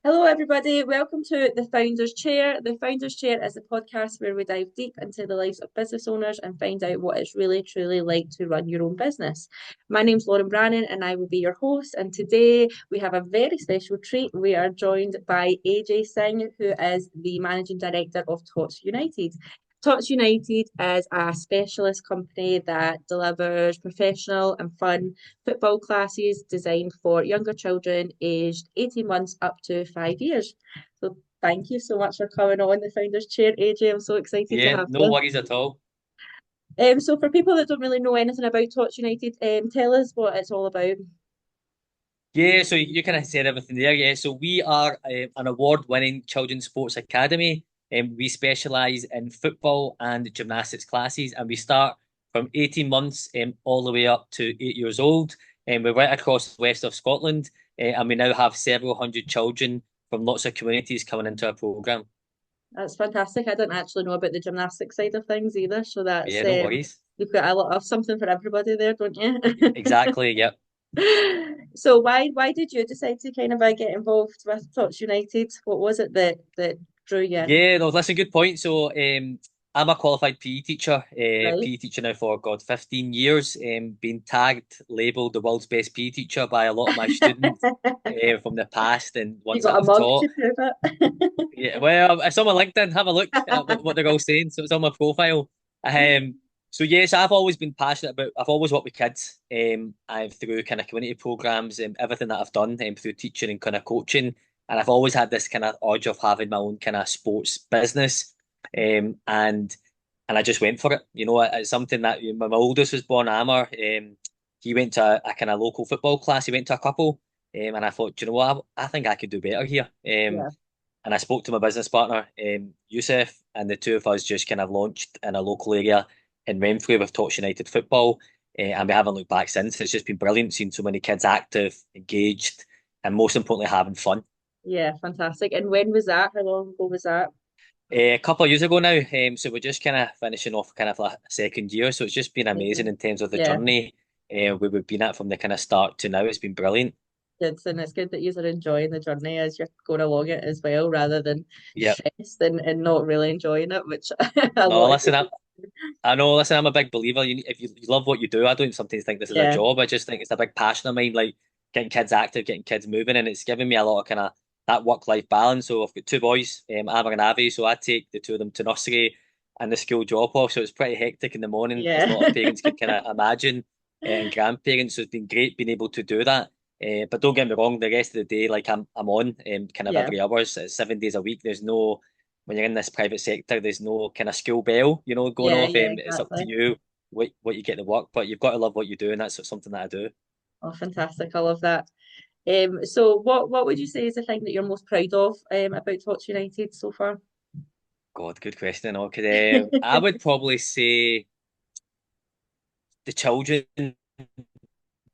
Hello, everybody. Welcome to The Founder's Chair. The Founder's Chair is a podcast where we dive deep into the lives of business owners and find out what it's really, truly like to run your own business. My name's Lauren Brannan and I will be your host. And today we have a very special treat. We are joined by Ajay Singh, who is the Managing Director of Tots United. Tots United is a specialist company that delivers professional and fun football classes designed for younger children aged 18 months up to 5 years. So thank you so much for coming on the Founder's Chair, AJ. I'm so excited to Yeah, have no you. worries at all. So for people that don't really know anything about Tots United, tell us what it's all about. Yeah, so you kind of said everything there. Yeah, so we are an award-winning children's sports academy, and we specialise in football and gymnastics classes, and we start from 18 months all the way up to 8 years old. And we're right across the west of Scotland, and we now have several hundred children from lots of communities coming into our programme. That's fantastic. I didn't actually know about the gymnastics side of things either. So that's Yeah, no worries. you've got a lot of something for everybody there, don't you? Exactly, yep. So why did you decide to kind of get involved with Tots United? What was it that drew you in? Yeah, no, that's a good point. So, I'm a qualified PE teacher, Right. PE teacher now for God, 15 years, been tagged, labelled the world's best PE teacher by a lot of my students from the past and You ones that got a I've mug taught. to prove it. Yeah, well, it's on my LinkedIn. Have a look at what they're all saying. So it's on my profile. Um, so yes, I've always been passionate about. I've always worked with kids. I've through kind of community programs and everything that I've done, through teaching and kind of coaching, and I've always had this kind of urge of having my own kind of sports business. And I just went for it. It's something that my oldest was born Ammer. He went to a kind of local football class. He went to a couple. And I thought, "Do you know what? I think I could do better here. Yeah. And I spoke to my business partner, Yusuf, and the two of us just kind of launched in a local area in Renfrew with Tots United Football. And we haven't looked back since. It's just been brilliant seeing so many kids active, engaged, and most importantly, having fun. Yeah, fantastic. And when was that? How long ago was that? A couple of years ago now, so we're just kind of finishing off kind of a second year. So it's just been amazing Amazing. in terms of the Yeah, journey we've been at from the kind of start to now. It's been brilliant. and it's good that you are enjoying the journey as you're going along it as well, rather than Yeah. stressed and not really enjoying it, which a No, lot of listen, people. I know. Listen, I'm a big believer. If you love what you do, I don't sometimes think this is a Yeah, job. I just think it's a big passion of mine, like getting kids active, getting kids moving, and it's given me a lot of kind of that work-life balance. So I've got two boys, Amber and Avi, so I take the two of them to nursery and the school drop-off. So it's pretty hectic in the morning, as a yeah, lot of parents could kind of imagine, and grandparents. So it's been great being able to do that. But don't get me wrong, the rest of the day, like I'm on kind of yeah, every hour, so it's 7 days a week. There's no when you're in this private sector, there's no kind of school bell, going yeah, off. yeah, It's up to exactly. you what you get to work, but you've got to love what you do, and that's something that I do. Oh, fantastic. I love that. So what would you say is the thing that you're most proud of about Tots United so far? God, good question. Okay, I would probably say the children.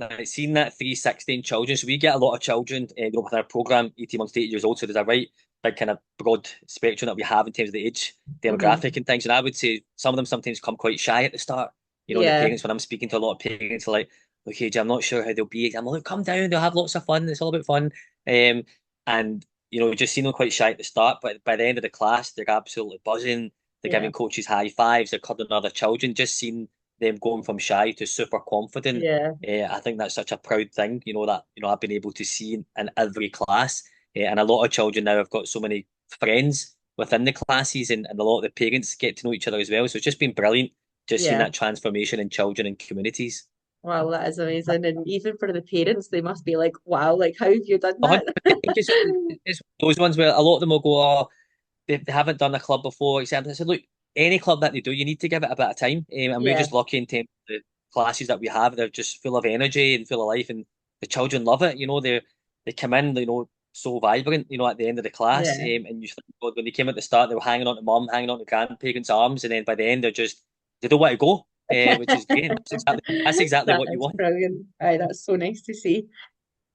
Like seeing that 360 in children, so we get a lot of children, with our program, 18 months to 8 years old. So there's a right big kind of broad spectrum that we have in terms of the age demographic Hmm. and things. And I would say some of them sometimes come quite shy at the start. The Yeah, parents, when I'm speaking to a lot of parents, are like, "Okay, I'm not sure how they'll be." I'm like, "Come down, they'll have lots of fun. It's all about fun." And just seeing them quite shy at the start, but by the end of the class, they're absolutely buzzing. They're yeah, giving coaches high fives. They're cuddling other children. Just seeing them going from shy to super confident. yeah, I think that's such a proud thing, that I've been able to see in every class. And a lot of children now have got so many friends within the classes, and a lot of the parents get to know each other as well. So it's just been brilliant, just seeing yeah. that transformation in children and communities. Wow, that is amazing. And even for the parents, they must be like, wow, like how have you done A that? hundred percent, it's those ones where a lot of them will go, "Oh, they haven't done a club before," except I said, "Look, any club that they do, you need to give it a bit of time." And we're Yeah, just lucky in terms of the classes that we have. They're just full of energy and full of life, and the children love it. They come in, so vibrant. At the end of the class, yeah. and you think, God, when they came at the start, they were hanging on to mum, hanging on to grandparents' arms, and then by the end, they don't want to go, which is great. That's exactly That what you is want. brilliant. Aye, that's so nice to see.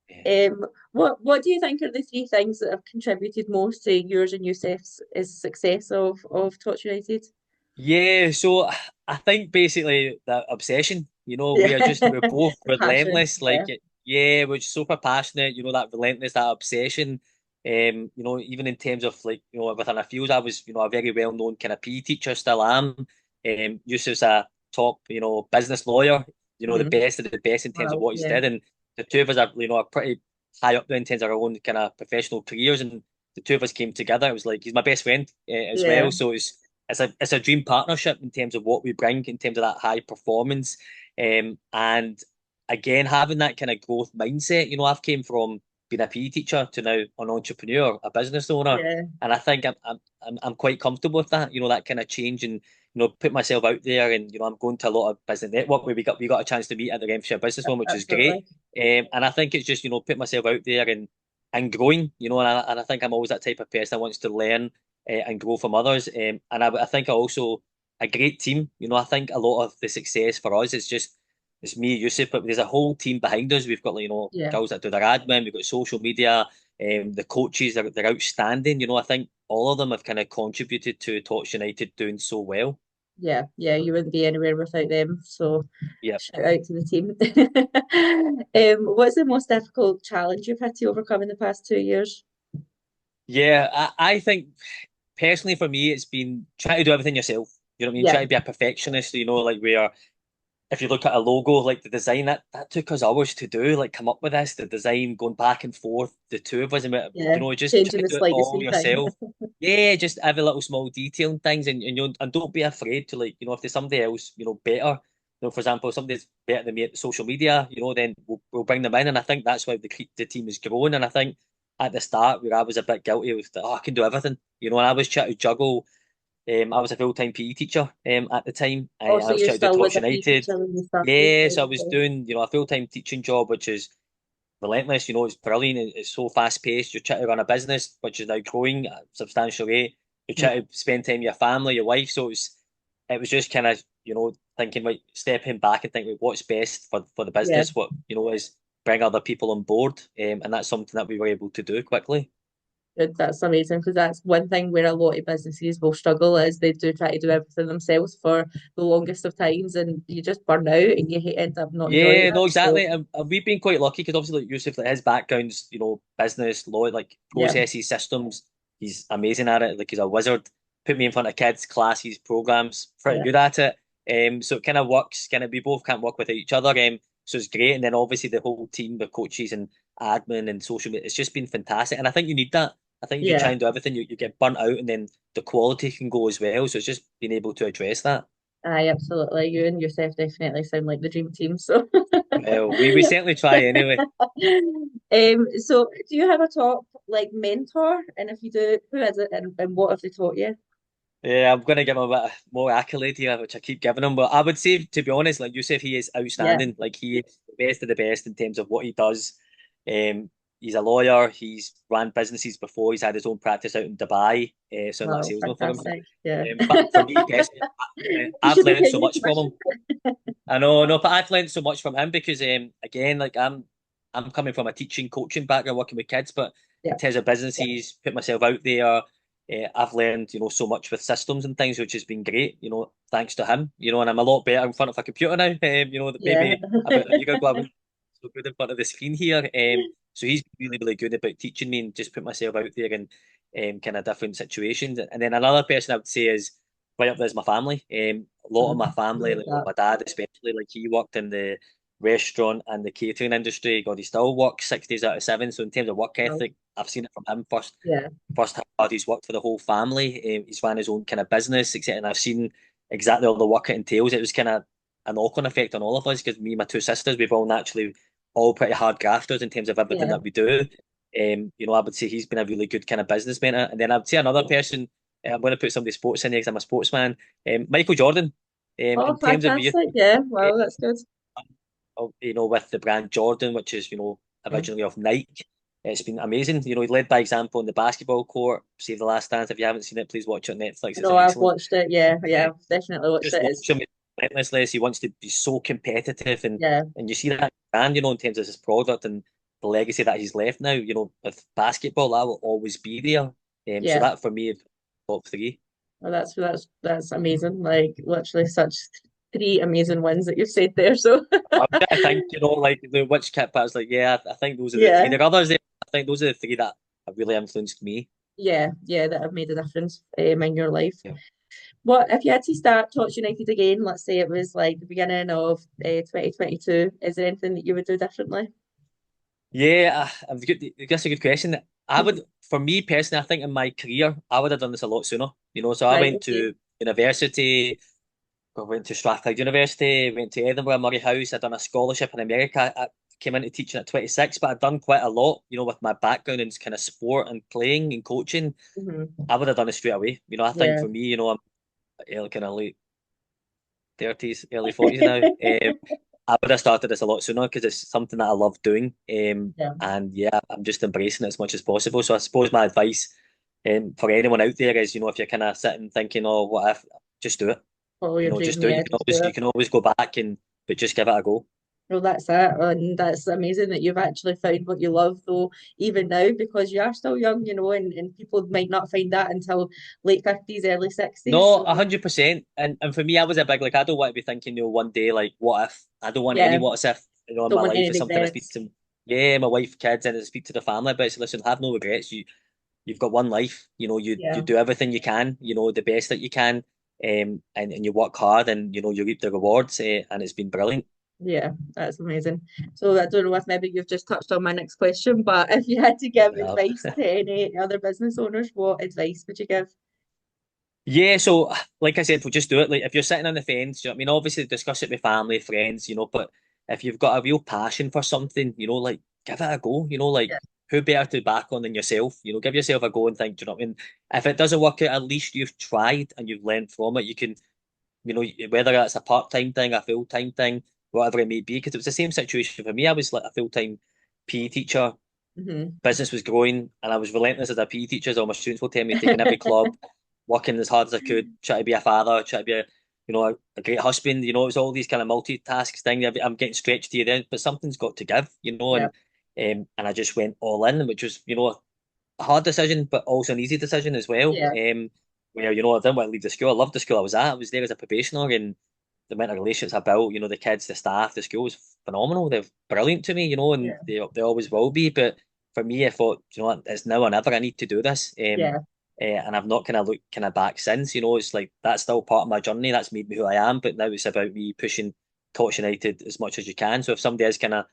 Yeah. What do you think are the three things that have contributed most to yours and Yusuf's is success of Touch United? Yeah, so I think basically the obsession, Yeah, we're both the passion. relentless. Yeah, Yeah, we're super passionate, that relentless, that obsession. Even in terms of like, within our fields, I was, a very well-known kind of PE teacher, still am. Yusuf's a top, business lawyer, the Hmm. best of the best in terms of Wow. what he's Yeah. did. And the two of us are pretty high up there in terms of our own kind of professional careers. And the two of us came together. It was like, he's my best friend as Yeah. well. So it's a dream partnership in terms of what we bring, in terms of that high performance. And again, having that kind of growth mindset, I've came from being a PE teacher to now an entrepreneur, a business owner, Yeah. and I think I'm quite comfortable with that. That kind of change, and put myself out there, and I'm going to a lot of business network where we got a chance to meet at the Renfrewshire Business One, which is great. Absolutely. And I think it's just put myself out there and growing, and I think I'm always that type of person that wants to learn and grow from others. And I think I also a great team. I think a lot of the success for us is just it's me, Yusuf, but there's a whole team behind us. We've got like, Yeah. girls that do their admin, we've got social media, the coaches they're outstanding. I think all of them have kind of contributed to Tots United doing so well. Yeah. Yeah. You wouldn't be anywhere without them. So Yeah. shout out to the team. What's the most difficult challenge you've had to overcome in the past 2 years? Yeah, I think personally for me it's been trying to do everything yourself. You know what I mean? Yeah. Trying to be a perfectionist, like where if you look at a logo, like the design, that took us hours to do, like come up with this, the design, going back and forth, the two of us, and Yeah. just try Changing to the do it slightest all wee thing. yourself. Yeah, just every little small detail and things, and don't be afraid to like, if there's somebody else, better. For example, if somebody's better than me at social media, then we'll bring them in, and I think that's why the team is growing. And I think at the start where I was a bit guilty, I was like, oh, I can do everything, and I was trying to juggle. I was a full-time PE teacher at the time, Oh, and so I was you're trying to do still with Tots a PE United. teacher when you started, Yes, right? I was Okay. doing, a full-time teaching job, which is relentless. It's brilliant. It's so fast-paced. You're trying to run a business, which is now growing at a substantial rate. You're Yeah. trying to spend time with your family, your wife. So it was just kind of, thinking, like, stepping back and thinking, what's best for the Yeah. business? What, is bring other people on board. And that's something that we were able to do quickly. Good. That's amazing because that's one thing where a lot of businesses will struggle is they do try to do everything themselves for the longest of times and you just burn out and you end up not enjoying Yeah, it. no, So exactly. And we've been quite lucky because obviously, like Yusuf, like his background's, business, law, like yeah, processes, systems. He's amazing at it. Like he's a wizard. Put me in front of kids, classes, programs, pretty yeah, good at it. So it kind of works. Kind of, we both can't work with each other. So it's great. And then obviously the whole team, the coaches and admin and social media, it's just been fantastic. And I think you need that. I think if you try yeah. and do everything, you get burnt out, and then the quality can go as well. So it's just being able to address that. I absolutely. You and yourself definitely sound like the dream team. So Well, we certainly try anyway. so do you have a top like mentor? And if you do, who is it and what have they taught you? Yeah, I'm going to give him a bit more accolade here, which I keep giving him. But I would say, to be honest, like you said, he is Yeah. outstanding. Like he is the best of the best in terms of what he does. He's a lawyer. He's ran businesses before. He's had his own practice out in Dubai. So I'm not a Wow, salesman for him. fantastic. Yeah. But for me personally, You I've should be learned paying so me much from him. commission. I know, no, but I've learned so much from him because again, like I'm coming from a teaching, coaching background, working with kids, but Yeah. in terms of businesses, put myself out there. I've learned, so much with systems and things, which has been great, thanks to him, and I'm a lot better in front of a computer now. Yeah. Maybe about a year ago I wasn't so good in front of the screen here. So he's really, really good about teaching me and just put myself out there in kind of different situations. And then another person I would say is right up there is my family. A lot of my family, Love like that. my dad especially, like he worked in the restaurant and the catering industry. God, he still works 6 days out of 7. So in terms of work Wow. ethic, I've seen it from him Yeah. first. He's worked for the whole family. He's ran his own kind of business, etc. And I've seen exactly all the work it entails. It was kind of a knock-on effect on all of us because me and my two sisters, we've all naturally all pretty hard grafters in terms of everything Yeah. that we do. I would say he's been a really good kind of business mentor. And then I would say another person, I'm going to put somebody sports in here because I'm a sportsman. Michael Jordan. Oh, In terms of youth, fantastic. Yeah. Wow, that's good. with the brand Jordan, which is, Yeah. originally of Nike. It's been amazing. He led by example in the basketball court. Save the Last Dance. If you haven't seen it, please watch it on Netflix. It's No, I've excellent. watched it. Yeah. Yeah, Uh, I've definitely watched just it. watch him relentlessly. He wants to be so competitive, and Yeah. you see that brand, in terms of his product and the legacy that he's left now. With basketball, that will always be there. So Yeah. that for me, is top three. Well, that's amazing. Like literally such three amazing ones that you've said there. So I'm trying to think, like which kit pads. Like, yeah, I think those are the three. yeah. There are others there. I think those are the three that have really influenced me. Yeah, yeah, that have made a difference in your life. Yeah. What if you had to start Tots United again? Let's say it was like the beginning of 2022. Is there anything that you would do differently? Yeah, that's a good question. I would, for me personally, I think in my career, I would have done this a lot sooner. So I Right, went okay. to university, I went to Strathclyde University, went to Edinburgh, Murray House. I'd done a scholarship in America. I came into teaching at 26, but I'd done quite a lot, with my background in kind of sport and playing and coaching. Hmm. I would have done it straight away. I think Yeah. for me, I'm kind of late 30s, early 40s now. I would have started this a lot sooner because it's something that I love doing. Yeah. And yeah, I'm just embracing it as much as possible. So I suppose my advice for anyone out there is, if you're kind of sitting thinking, oh, what if, just do it. Follow your dream. Just do it. Yeah, just do You it. can always go back but just give it a go. Well, that's it. And that's amazing that you've actually found what you love, though, even now, because you are still young, and people might not find that until late 50s, early 60s. No, So, 100%. And for me, I was a big like I don't want to be thinking, one day like what if? I don't want any yeah, what if, in don't my want life. any It's something I speak regrets. to my wife, kids, and I speak to the family. But it's listen, have no regrets. You've got one life. You Yeah. do everything you can. The best that you can. And you work hard, and you reap the rewards. And it's been brilliant. Yeah, that's amazing. So I don't know if maybe you've just touched on my next question, but if you had to give Yeah. advice to any other business owners, what advice would you give? Yeah, so like I said, we'll just do it. Like if you're sitting on the fence, obviously discuss it with family, friends, but if you've got a real passion for something, like give it a go, like Yeah. who better to back on than yourself? Give yourself a go and think, do you know what I mean? If it doesn't work out, at least you've tried and you've learned from it. You can, whether that's a part-time thing, a full-time thing, whatever it may be, because it was the same situation for me. I was like a full-time PE teacher, Hmm. business was growing, and I was relentless as a PE teacher, as all my students will tell me, taking every club, working as hard as I could, try to be a father, try to be a great husband. It was all these kind of multitasks thing. I'm getting stretched here then, but something's got to give, Yeah. and I just went all in, which was, a hard decision, but also an easy decision as well. Yeah. Where, I didn't want to leave the school. I loved the school I was at. I was there as a probationer, and the amount of relationships I built, the kids, the staff, the school was phenomenal. They're brilliant to me, and Yeah. they always will be. But for me, I thought, what, it's now or never. I need to do this. Yeah. And I've not kind of looked kind of back since. It's like that's still part of my journey. That's made me who I am. But now it's about me pushing Tots United as much as you can. So if somebody is kind of,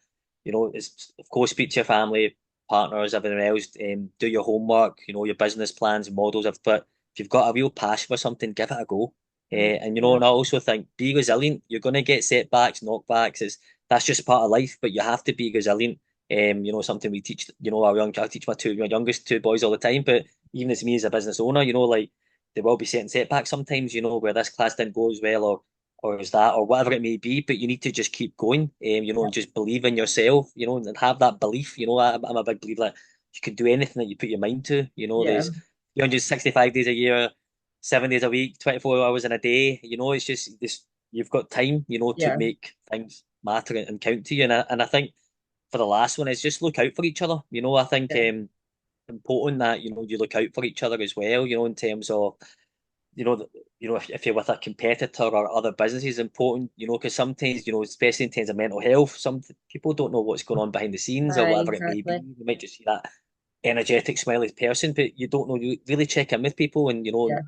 is of course speak to your family, partners, everything else. Do your homework. Your business plans, models. But if you've got a real passion for something, give it a go. And Yeah. and I also think be resilient. You're going to get setbacks, knockbacks. That's just part of life. But you have to be resilient. Something we teach. I teach my youngest two boys all the time. But even as me as a business owner, like there will be certain setbacks sometimes. Where this class didn't go as well, or is that, or whatever it may be. But you need to just keep going. And just believe in yourself. And have that belief. I'm a big believer that you can do anything that you put your mind to. Yeah. There's 365 days a year, 7 days a week, 24 hours in a day. It's just this. You've got time. To Yeah. make things matter and count to you. And I think for the last one is just look out for each other. I think Yeah. important that you look out for each other as well. In terms of you know, if you're with a competitor or other businesses, important. Because sometimes especially in terms of mental health, some people don't know what's going on behind the scenes or whatever it may be. Exactly. You might just see that energetic, smiley person, but you don't know. You really check in with people and Yeah.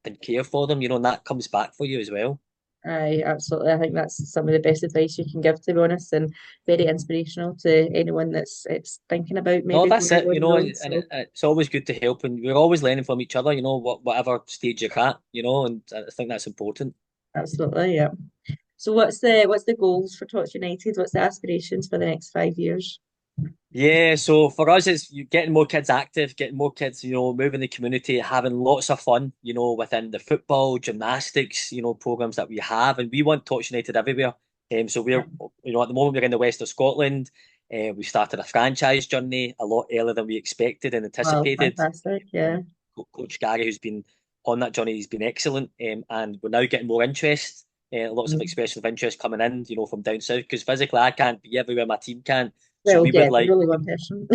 and care for them. And that comes back for you as well. I absolutely. I think that's some of the best advice you can give, to be honest, and very inspirational to anyone that's it's thinking about No, maybe that's going it. along the road. And So it's always good to help, and we're always learning from each other. Whatever stage you're at. And I think that's important. absolutely, yeah. So what's the goals for Tots United? What's the aspirations for the next 5 years? Yeah, so for us, it's getting more kids active, getting more kids, moving the community, having lots of fun, within the football, gymnastics, programs that we have, and we want Tots United everywhere. So Yeah. at the moment we're in the west of Scotland. We started a franchise journey a lot earlier than we expected and Wow, anticipated. fantastic. Yeah. Coach Gary, who's been on that journey, he's been excellent, and we're now getting more interest. Lots of Mm. expression of interest coming in, from down south. Because physically, I can't be everywhere my team can. So Well, we yeah, would there's like only one person.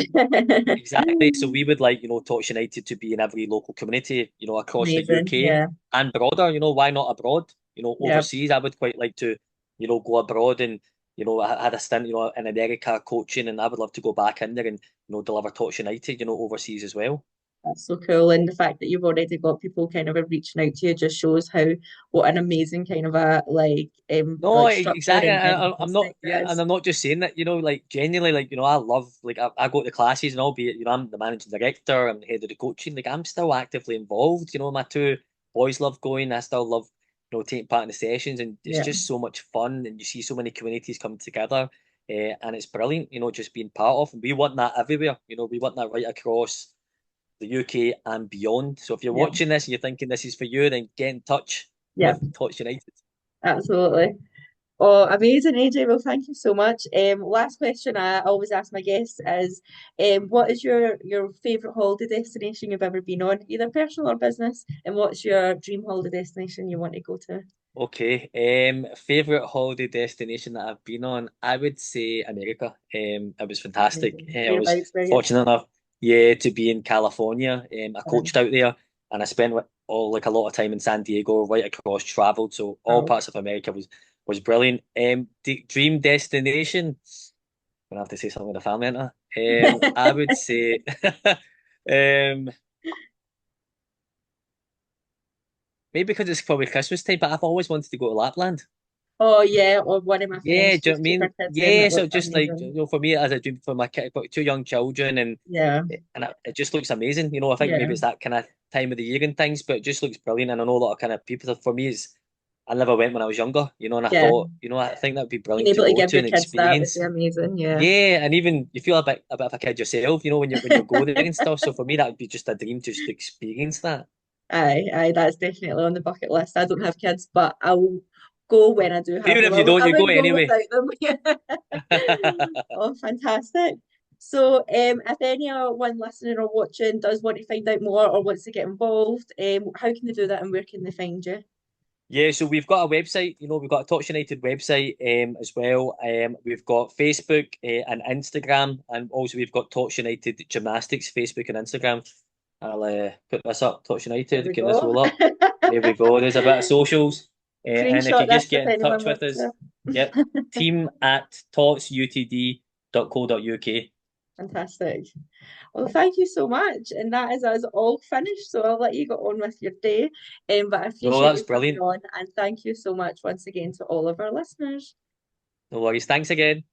exactly. So we would like, Tots United to be in every local community, across the Amazing. UK Yeah. and broader. Why not abroad? Yeah. Overseas. I would quite like to, go abroad and, I had a stint, in America coaching, and I would love to go back in there and, deliver Tots United, overseas as well. That's so cool. And the fact that you've already got people kind of reaching out to you just shows how what an amazing kind of a No, like structure exactly. and I'm not, aspect yeah, it and is. I'm not just saying that, like genuinely, I love, like, I go to classes and albeit, I'm the managing director, I'm the head of the coaching, like, I'm still actively involved. My two boys love going, I still love, taking part in the sessions, and it's Yeah. just so much fun, and you see so many communities come together, and it's brilliant, just being part of, and we want that everywhere. We want that right across the UK and beyond. So if you're Yeah. watching this and you're thinking this is for you, then get in touch Yeah. with Tots United. Absolutely. Oh, amazing, AJ. Well, thank you so much. Last question I always ask my guests is, what is your favorite holiday destination you've ever been on, either personal or business? And what's your dream holiday destination you want to go to? Okay. Favorite holiday destination that I've been on, I would say America. It was fantastic. Amazing. I was Whereabouts were you? fortunate enough, yeah, to be in California. I coached out there, and I spent a lot of time in San Diego, right across, traveled. So all Wow. parts of America was brilliant. Dream destination. I'm gonna have to say something with the family, aren't I? I would say, um, maybe because it's probably Christmas time, but I've always wanted to go to Lapland. Oh yeah, or one of my Yeah, friends do you know what I just took her mean? kids there and Yeah, it so looked just like, amazing. for me as a dream for my kid, I've got two young children, Yeah, it just looks amazing. I think yeah, maybe it's that kind of time of the year and things, but it just looks brilliant. And I know a lot of kind of people. For me, is I never went when I was younger, and I yeah. thought, I think that would be Being brilliant to able to go give to your and kids that would be experience. amazing. Yeah. Yeah, and even you feel a bit of a kid yourself, when you go there and stuff. So for me, that would be just a dream just to experience that. Aye, that's definitely on the bucket list. I don't have kids, but I will go when I do have Even them. if you don't, I you go wouldn't go anyway. without them. Oh, fantastic. So, if anyone listening or watching does want to find out more or wants to get involved, how can they do that and where can they find you? Yeah, so we've got a website, we've got a Touch United website as well. We've got Facebook and Instagram, and also we've got Touch United Gymnastics, Facebook and Instagram. I'll put this up, Touch There United, we can this go. roll up? There we go, there's a bit of socials. And if you Screenshot just this get if in touch anyone with wants us, to. yep, team@totsutd.co.uk. Fantastic. Well, thank you so much. And that is us all finished. So I'll let you go on with your day. But I No, appreciate that's you coming brilliant. on. And thank you so much once again to all of our listeners. No worries. Thanks again.